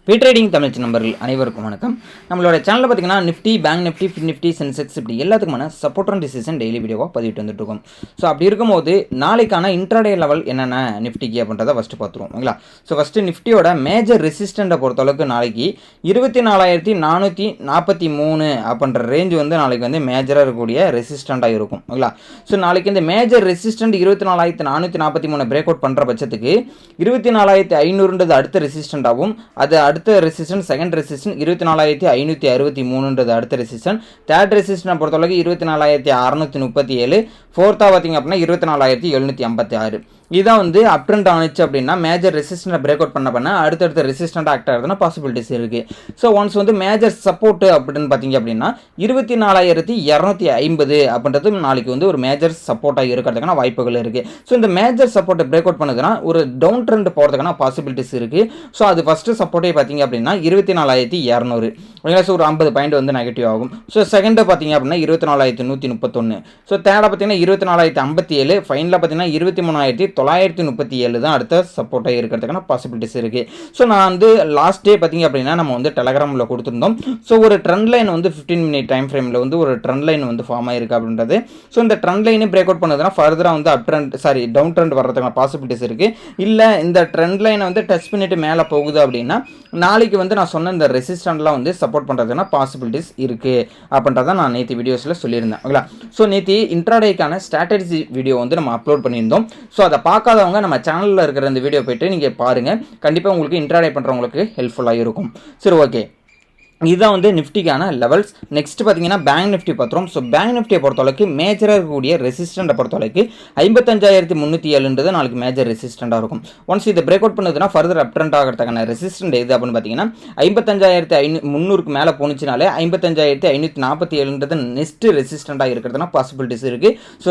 Trading Tamil நண்பர்கள் அனைவருக்கும் வணக்கம். நம்மளோட சேனலில் பார்த்தீங்கன்னா Nifty, bank Nifty, fin Nifty, Sensex இப்படி எல்லாத்துக்குமான சப்போர்ட் அண்ட் டிசிஷன் டெய்லி வீடியோவாக பதிவிட்டு வந்துட்டு இருக்கோம். ஸோ அப்படி இருக்கும்போது நாளைக்கான இன்ட்ராடே லெவல் என்னென்ன நிஃப்டிக்கு அப்படின்றத ஃபஸ்ட்டு பார்த்துருவோம். ஸோ ஃபஸ்ட்டு நிஃப்டியோட மேஜர் ரெசிஸ்டண்ட்டை பொறுத்தளவுக்கு நாளைக்கு 24,443 அப்படின்ற ரேஞ்ச் வந்து நாளைக்கு வந்து மேஜராக இருக்கக்கூடிய ரெசிஸ்டண்ட்டாக இருக்கும். ஸோ நாளைக்கு இந்த மேஜர் ரெசிஸ்டண்ட் 24,443 பிரேக் அவுட் பண்ணுற பட்சத்துக்கு 24,500 அடுத்த ரெசிஸ்டண்ட்டாகவும் அது அடுத்த ரெசிஸ்டன்ஸ் செகண்ட் ரெசிஸ்டன்ஸ் 24,563 அடுத்த ரெசிஸ்டன்ஸ் தேர்ட் ரெசிஸ்டன்ஸ் பொறுத்தளவுக்கு 24,637 ஃபோர்த்தாக பார்த்தீங்க அப்படின்னா 24,756 இதான் வந்து அப் ட்ரெண்ட் ஆனிச்சு அப்படின்னா மேஜர் ரெசிஸ்டன்ட் பிரேக் அவுட் பண்ண அடுத்தடுத்த ரெசிஸ்டன்ட் ஆக்ட் ஆகுதுன்னா பாசிபிலிட்டிஸ் இருக்கு. ஸோ ஒன்ஸ் வந்து மேஜர் சப்போர்ட் அப்படின்னு பார்த்தீங்க அப்படின்னா 24,250 அப்படின்றது நாளைக்கு வந்து ஒரு மேஜர் சப்போர்ட்டாக இருக்கிறதுக்கான வாய்ப்புகள் இருக்கு. ஸோ இந்த மேஜர் சப்போர்ட்டை பிரேக் அவுட் பண்ணுதுன்னா ஒரு டவுன் ட்ரெண்ட் போகிறதுக்கான பாசிபிலிட்டிஸ் இருக்கு. ஸோ அது ஃபர்ஸ்ட் சப்போர்ட்டே பார்த்தீங்க அப்படின்னா 24,200. ஸோ ஒரு 50 பாயிண்ட் வந்து நெகட்டிவ் ஆகும். ஸோ செகண்டை பார்த்தீங்க அப்படின்னா 24,131. ஸோ தேர்டாக பார்த்தீங்கன்னா 24,057. ஃபைனலாக பார்த்தீங்கன்னா 23,937 தான் அடுத்த சப்போர்ட்டாக இருக்கிறதுக்கான பாசிபிலிட்டிஸ் இருக்குது. ஸோ நான் வந்து லாஸ்ட் டே பார்த்தீங்க அப்படின்னா நம்ம வந்து டெலகிராமில் கொடுத்துருந்தோம். ஸோ ஒரு ட்ரெண்ட் லைன் வந்து 15 மினிட் டைம் ஃப்ரேமில் வந்து ஒரு ட்ரெண்ட் லைன் வந்து ஃபார்ம் ஆயிருக்கு அப்படின்றது. ஸோ இந்த ட்ரெண்ட் லைனை பிரேக் அவுட் பண்ணதுன்னா ஃபர்தராக வந்து அப் ட்ரெண்ட் டவுன் ட்ரெண்ட் வர்றதுக்கான பாசிபிலிட்டிஸ் இருக்குது. இல்லை இந்த ட்ரெண்ட் லைனை வந்து டச் பண்ணிட்டு மேலே போகுது அப்படின்னா நாளைக்கு வந்து நான் சொன்ன இந்த ரெசிஸ்டன்ட்லாம் வந்து சப்போர்ட் பண்ணுறதுக்கான பாசிபிலிட்டிஸ் இருக்குது அப்படின்றத நான் நேற்று வீடியோஸில் சொல்லியிருந்தேன். ஸோ நேற்று இன்ட்ராடேக்கான ஸ்ட்ராட்டஜி வீடியோ வந்து நம்ம அப்லோட் பண்ணியிருந்தோம். ஸோ அதை பார்க்காதவங்க நம்ம சேனலில் இருக்கிற இந்த வீடியோ போய்ட்டு நீங்கள் பாருங்கள். கண்டிப்பாக உங்களுக்கு இன்ட்ராடே பண்ணுறவங்களுக்கு ஹெல்ப்ஃபுல்லாக இருக்கும். சரி, ஓகே, இதுதான் வந்து நிஃப்டிக்கான லெவல்ஸ். நெக்ஸ்ட் பார்த்தீங்கன்னா பேங்க் நிஃப்டி பார்த்துரும். ஸோ பேங்க் நிஃப்டியை பொறுத்தளவுக்கு மேஜராக இருக்கக்கூடிய ரெசிஸ்டண்ட்டை பொறுத்தளவுக்கு 55,307 நாளைக்கு மேஜர் ரெசிஸ்டண்ட்டாக இருக்கும். ஒன்ஸ் இதை பிரேக் அவுட் பண்ணுதுன்னா ஃபர்தர் அப் ட்ரெண்ட் ஆகிறதுக்கான ரெசிஸ்டன்ட் எது அப்படின்னு பார்த்தீங்கன்னா 55,500 மேலே போனிச்சினாலே 55,547 நெக்ஸ்ட் ரெசிஸ்டண்ட்டாக இருக்கிறதுனா பாசிபிலிட்டிஸ் இருக்குது. ஸோ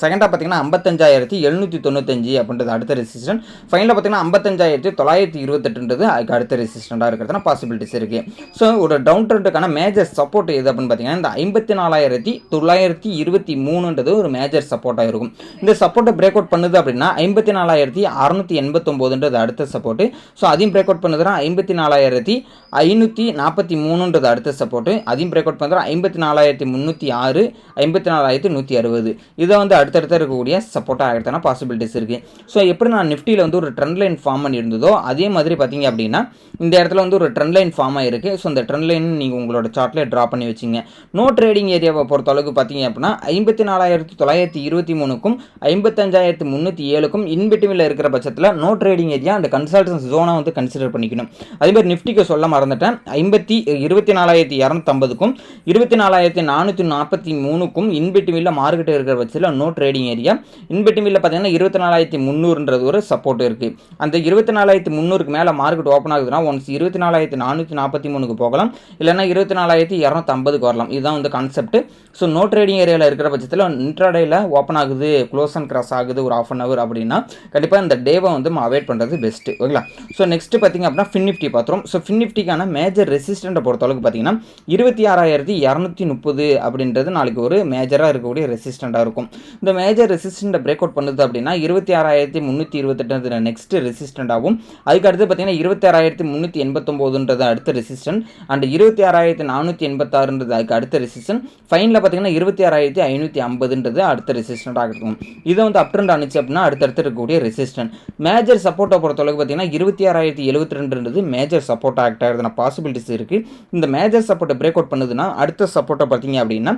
செகண்டாக பார்த்தீங்கன்னா 55,795 அப்படின்றது அடுத்த ரெசிஸ்டன்ட். ஃபைனலாக பார்த்தீங்கன்னா 55,928 அதுக்கு அடுத்த ரெசிஸ்டண்ட்டாக இருக்கிறதுனா பாசிபிலிட்டிஸ் இருக்குது. ஸோ ஒரு டவுன் ட்ரெண்டுக்கான மேஜர் சப்போர்ட் எது அப்படின்னு பார்த்தீங்கன்னா இந்த 54,923 ஒரு மேஜர் சப்போர்ட்டாக இருக்கும். இந்த சப்போர்ட்டை பிரேக் அவுட் பண்ணுது அப்படின்னா 54,689 அடுத்த சப்போர்ட்டு. ஸோ அதையும் பிரேக் அவுட் பண்ணுதுன்னா 54,543 அடுத்த சப்போர்ட்டு. அதையும் பிரேக் அவுட் பண்ணுறா 54,306 54,160 இதை வந்து அடுத்தடுத்த இருக்கக்கூடிய சப்போர்ட்டாக ஆகிடுதுன்னா பாசிபிலிட்டிஸ் இருக்குது. ஸோ எப்படி நான் நிஃப்டியில் வந்து ஒரு ட்ரெண்ட் லைன் ஃபார்ம் பண்ணியிருந்ததோ அதே மாதிரி பார்த்தீங்க அப்படின்னா இந்த இடத்துல வந்து ஒரு ட்ரெண்ட் லைன் ஃபார்ம் ஆகிருக்கு. ஸோ இந்த ட்ரெண்ட் லைன் நீங்கள் உங்களோட சார்ட்டில் ட்ரா பண்ணி வச்சிங்க. நோ ட்ரேடிங் ஏரியாவை பொறுத்த அளவுக்கு பார்த்தீங்க அப்படின்னா 54,923க்கும் 55,307க்கும் இன்பிட்வீனில் இருக்கிற பட்சத்தில் நோ ட்ரேடிங் ஏரியா அந்த கன்சல்டன்ஸ் ஜோனை வந்து கன்சிடர் பண்ணிக்கணும். அதேமாதிரி நிஃப்டிக்கு சொல்ல மறந்துட்டேன். 24,250க்கும் 24,443க்கும் இன்பிட்வீனில் மார்க்கெட் இருக்கிற பட்சத்தில் நோ ட்ரேடிங் ஏரியா. இன்பிட்வீனில் பார்த்தீங்கன்னா 24,300 ஒரு சப்போர்ட் இருக்குது. அந்த 24,300க்கு மேலே மார்க்கெட் ஓப்பன் ஆகுதுன்னா ஒன்ஸ் 24,443 போகலாம், இல்லைன்னா 24,250 வரலாம். இதுதான் வந்து கான்செப்ட். ஸோ நோ ட்ரேடிங் ஏரியாவில் இருக்கிற பட்சத்தில் இன்ட்ராடேயில் ஓப்பன் ஆகுது, க்ளோஸ் அண்ட் கிராஸ் ஆகுது ஒரு ½ hour அப்படின்னா கண்டிப்பாக இந்த டேவை வந்து அவாய்ட் பண்ணுறது பெஸ்ட்டு. ஓகேங்களா? ஸோ நெக்ஸ்ட் பார்த்தீங்க அப்படின்னா ஃபின் நிஃப்டி பார்த்துரும். ஸோ ஃபின் நிஃப்டிக்கான மேஜர் ரெசிஸ்டண்ட்டை பொறுத்தளவுக்கு பார்த்தீங்கன்னா 26,230 அப்படின்றது நாளைக்கு ஒரு மேஜராக இருக்கக்கூடிய ரெசிஸ்டண்ட்டாக இருக்கும். இந்த மேஜர் ரெசிஸ்டண்ட்டை பிரேக் அவுட் பண்ணுது அப்படின்னா 26,328 நெக்ஸ்ட் ரெசிஸ்டண்ட்டாகவும், அதுக்கு அடுத்து பார்த்தீங்கன்னா 26,389 அடுத்த ரெசிஸ்டன்ட் அண்ட் 26,486 அதுக்கு அடுத்த ரெசிஸ்டன்ட். ஃபைனலில் பார்த்தீங்கன்னா 26,550 அடுத்த ரெசிஸ்டன்ட்டாக இருக்கும். இதை வந்து அப் ட்ரெண்ட் ஆனிச்சு அப்படின்னா அடுத்தடுத்து இருக்கக்கூடிய ரெசிஸ்டன்ட். மேஜர் சப்போர்ட்டை பொறுத்தளவுக்கு பார்த்தீங்கன்னா 26,072 மேஜர் சப்போர்ட் ஆக்ட் ஆகிறதுனா பாசிபிலிட்டிஸ் இருக்குது. இந்த மேஜர் சப்போர்ட்டை பிரேக் அவுட் பண்ணுதுன்னா அடுத்த சப்போர்ட்டை பார்த்தீங்க அப்படின்னா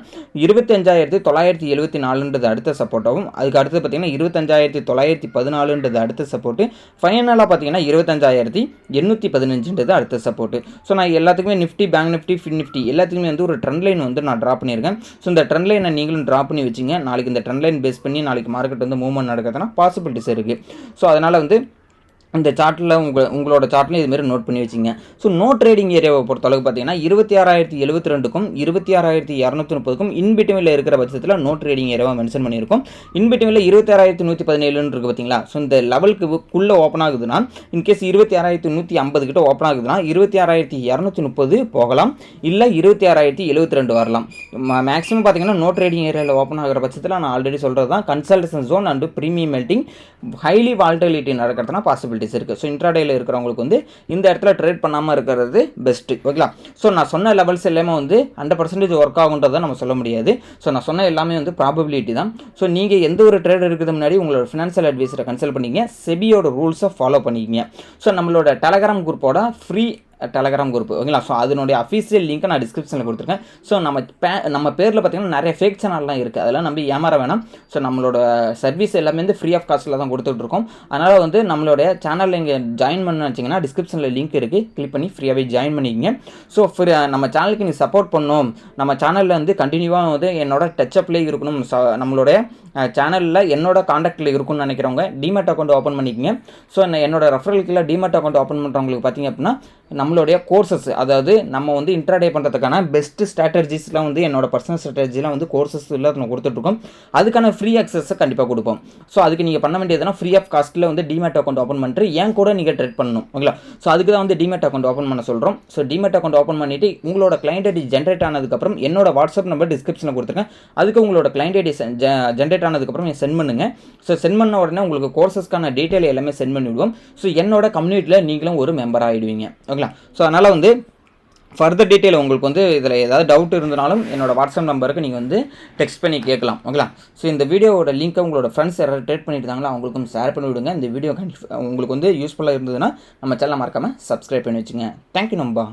25,974 அடுத்த சப்போர்ட்டாகவும், அதுக்கு அடுத்து பார்த்தீங்கன்னா 25,914 அடுத்த சப்போர்ட்டு. ஃபைனலாக பார்த்தீங்கன்னா 25,815 அடுத்த சப்போர்ட். ஸோ நான் எல்லாத்துக்குமே Nifty, bank Nifty, fin Nifty எல்லாத்துக்குமே வந்து ஒரு ட்ரெண்ட் லைன் வந்து நான் ட்ரா பண்ணியிருக்கேன். ஸோ இந்த ட்ரெண்ட் லைனை நீங்களும் ட்ரா பண்ணி வச்சிங்க. நாளைக்கு இந்த ட்ரெண்ட் லைன் பேஸ் பண்ணி நாளைக்கு மார்க்கெட் வந்து மூவ்மெண்ட் நடக்கிறதுனா பாசிபிலிட்டிஸ் இருக்குது. ஸோ அதனால் வந்து இந்த சார்ட்டில் உங்களோட சார்ட்லையும் இதுமாரி நோட் பண்ணி வச்சிங்க. ஸோ நோ ட்ரேடிங் ஏரியாவை பொறுத்தளவுக்கு பார்த்தீங்கன்னா 26,072க்கும் 26,230க்கும் இன்பிட்வீனில் இருக்கிற பட்சத்தில் நோ ட்ரேடிங் ஏரியாவை மென்ஷன் பண்ணியிருக்கோம். இன்பிட்வீனில் 26,117 இருக்குது பார்த்தீங்களா? ஸோ இந்த லெவலுக்குள்ளே ஓப்பன் ஆகுதுன்னா இன்கேஸ் 26,150 கிட்ட ஓப்பன் ஆகுதுன்னா 26,230 போகலாம், இல்லை 26,072 வரலாம். மேக்ஸிமம் பார்த்தீங்கன்னா நோ ட்ரேடிங் ஏரியாவில் ஓப்பன் ஆகிற பட்சத்தில் நான் ஆல்ரெடி சொல்கிறது தான் consolidation zone and premium melting highly volatility நடக்கிறதுனா பாசிபிலிட்டி பாசிபிலிட்டிஸ் இருக்குது. ஸோ இன்ட்ராடேயில் இருக்கிறவங்களுக்கு வந்து இந்த இடத்துல ட்ரேட் பண்ணாமல் இருக்கிறது பெஸ்ட்டு. ஓகேங்களா? ஸோ நான் சொன்ன லெவல்ஸ் எல்லாமே வந்து 100% ஒர்க் ஆகுன்றதை நம்ம சொல்ல முடியாது. ஸோ நான் சொன்ன எல்லாமே வந்து ப்ராபபிலிட்டி தான். ஸோ நீங்கள் எந்த ஒரு ட்ரேட் இருக்கிறது முன்னாடி உங்களோட ஃபினான்ஷியல் அட்வைசரை கன்சல்ட் பண்ணிங்க, செபியோட ரூல்ஸை ஃபாலோ பண்ணிக்கிங்க. ஸோ நம்மளோட டெலகிராம் குரூப்போட ஃப்ரீ டெலகிராம் குரூப் ஓகேங்களா? ஸோ அதனுடைய அஃபீஷியல் லிங்க்கை நான் டிஸ்கிரிப்ஷனில் கொடுத்துருக்கேன். ஸோ நம்ம பேரில் பார்த்தீங்கன்னா நிறைய ஃபேக் சேனல்லாம் இருக்குது, அதெல்லாம் நம்பி ஏமாற வேணாம். ஸோ நம்மளோட சர்வீஸ் எல்லாமே வந்து ஃப்ரீ ஆஃப் காஸ்ட்டில் தான் கொடுத்துட்ருக்கோம். அதனால் வந்து நம்மளுடைய சேனலில் இங்கே ஜாயின் பண்ண வச்சிங்கன்னா டிஸ்கிரிப்ஷனில் லிங்க் இருக்குது, கிளிக் பண்ணி ஃப்ரீயாகவே ஜாயின் பண்ணிக்கிங்க. ஸோ நம்ம சேனலுக்கு நீங்கள் சப்போர்ட் பண்ணணும், நம்ம சேனலில் வந்து கண்டினியூவாக வந்து என்னோட டச்சப்லேயே இருக்கணும், நம்மளுடைய சேனலில் என்னோட காண்டாக்டில் இருக்குன்னு நினைக்கிறவங்க டிமேட் அக்கௌண்ட் ஓப்பன் பண்ணிக்கங்க. ஸோ என்னோட ரெஃபரலுக்குள்ள டிமேட் அக்கௌண்ட் ஓப்பன் பண்ணுறவங்களுக்கு பார்த்தீங்க அப்படின்னா நம்மளுடைய கோர்சஸ், அதாவது நம்ம வந்து இன்ட்ராடே பண்ணுறதுக்கான பெஸ்ட் ஸ்ட்ராட்டஜிஸ்லாம் வந்து என்னோட பர்சனல் ஸ்ட்ராட்டஜிலாம் வந்து கோர்சஸ் எல்லாம் நம்ம கொடுத்துட்ருக்கோம். அதுக்கான ஃப்ரீ ஆக்சஸை கண்டிப்பாக கொடுப்போம். ஸோ அதுக்கு நீங்கள் பண்ண வேண்டியதுனா ஃப்ரீ ஆஃப் காஸ்ட்டில் வந்து டிமேட் அக்கௌண்ட் ஓப்பன் பண்ணிட்டு ஏன் கூட நீங்கள் ட்ரேட் பண்ணணும். ஓகேங்களா? ஸோ அதுக்கு தான் வந்து டிமேட் அக்கௌண்ட் ஓப்பன் பண்ண சொல்கிறோம். ஸோ டிமேட் அக்கௌண்ட் ஓப்பன் பண்ணிவிட்டு உங்களோட கிளைண்ட் ஐடி ஜென்ரேட் ஆனதுக்கப்புறம் என்னோட வாட்ஸ்அப் நம்பர் டிஸ்கிரிப்ஷனில் கொடுத்துருக்கேன். அதுக்கு உங்களோட கிளைண்ட் ஐடி ஜென்ரேட் ஆனதுக்கப்புறம் சென்ட் பண்ணுங்கள். ஸோ சென்ட் பண்ண உடனே உங்களுக்கு கோர்சஸ்க்கான டீட்டெயில் எல்லாமே சென்ட் பண்ணி விடுவோம். ஸோ என்னோட கம்யூனிட்டியில் நீங்களும் ஒரு மெம்பர் ஆகிடுவீங்க. ஓகேங்களா? ஸோ அதனால் வந்து ஃபர்தர் டீட்டெயில் உங்களுக்கு வந்து இதில் ஏதாவது டவுட் இருந்தாலும் என்னோட வாட்ஸ்அப் நம்பருக்கு நீங்கள் வந்து டெக்ஸ்ட் பண்ணி கேட்கலாம். ஓகேங்களா? ஸோ இந்த வீடியோவோட லிங்க்கை உங்களோட ஃப்ரெண்ட்ஸ் யாராவது ட்ரேட் பண்ணிட்டு இருந்தாங்களோ அவங்களுக்கும் ஷேர் பண்ணி விடுங்க. இந்த வீடியோ உங்களுக்கு வந்து யூஸ்ஃபுல்லாக இருந்ததுன்னா நம்ம சேனலை மறக்காமல் சப்ஸ்கிரைப் பண்ணி வச்சுங்க. தேங்க்யூ நம்பா.